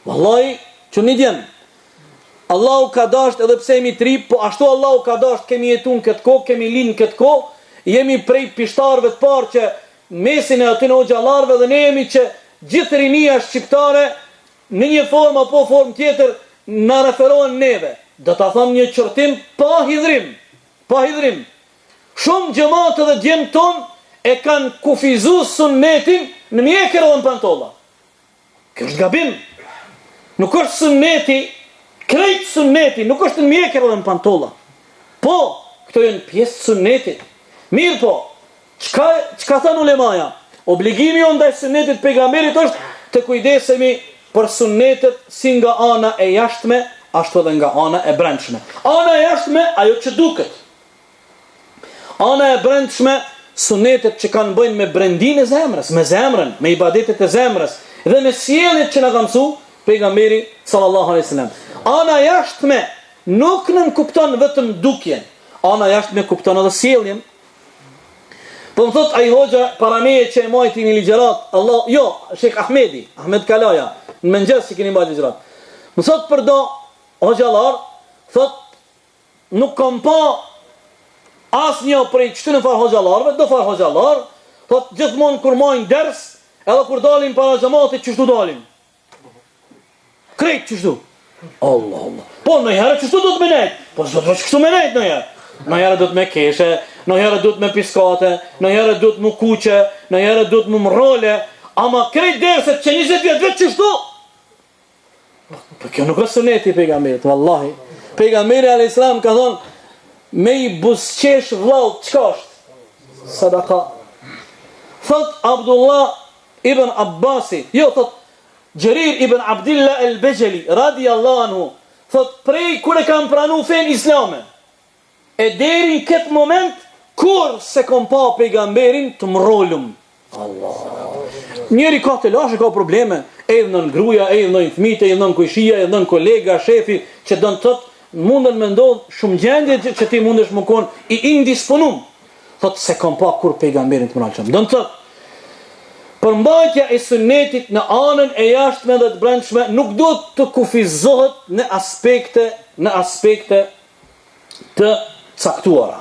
Wallahi, që një djenë, Allahu ka dasht edhe pse jemi tri, po ashtu Allahu ka dasht, kemi jetu në këtë kohë, kemi linë në këtë kohë, jemi prej pishtarëve të parë që mesin e aty në xhallarëve dhe ne jemi që gjithë rinia shqiptare në një formë apo formë tjetër na referohen neve. Do ta them një çortim pa hidhrim. Pa hidhrim. Shumë xhamate dhe djemë ton e kanë kufizuar sunnetin në mjekër dhe në pantolla. Kjo është gabim. Nuk është sunneti, krejt sunneti, nuk është në mjekër dhe në pantolla. Po, këto janë pjesë sunnetit. Mirë po, çka thënë ulemaja? Obligimi jonë ndaj sunnetit pejgamberit është të kujdesemi për sunnetet si nga ana e jashtme, ashtu edhe nga ana e brendshme. Ana e jashtme, ajo që duket. Ana e brendshme, sunnetet që kanë bëjnë me brendin e zemrës, me zemrën, me ibadetet e zemrës, dhe me sjelljet që na ka mësuar pejgamberi sallallahu alaihi wasallam. Ana e jashtme nuk nënkupton vetëm dukjen. Ana e jashtme kupton edhe sjelljen. Po më thot ai hoxha para meje që e majti një ligjërat, Allah, jo, Sheikh Ahmedi, Ahmed Kalaja, në mëngjes që keni majti ligjërat. Më thot për do hoxhallar, thot nuk kam pa asnjë prej çtën far hoxhallarëve, do far hoxhallar, thot gjithmonë kur marrin ders, edhe kur dalin para xhamatit çështu dalin. Krejt çështu. Allah. Po në herë çështu do të mënet. Po do të çështu mënet në herë. Në herë do të me keshe, në herë do të me piskate, në herë do të më kuqe, në herë do të më mrole, ama krejt derset që 20 vjet vetë çështu. Po kjo nuk është suneti i pejgamberit, vallahi. Pejgamberi alayhis salam ka thonë me i buzqesh vllall çka është? Sadaka. Thot Abdullah ibn Abbasi, jo thot Gjerir ibn Abdillah el-Bejeli, radiallahu anhu, thot prej kur e kam pranu fen islame, e deri në këtë moment, kur se kom pa pejgamberin të mrolum. Allah. Njeri ka të lashe, ka probleme, edhe në gruja, edhe në fëmijë, edhe në kujshia, edhe në kolega, shefi, që do të thot, mundën me ndodh shumë gjendje që ti mundesh më kon i indisponum. Thot se kom pa kur pejgamberin të mrolum. Do të thot, përmbajtja e sunnetit në anën e jashtme dhe të brendshme nuk do të kufizohet në aspekte të caktuara.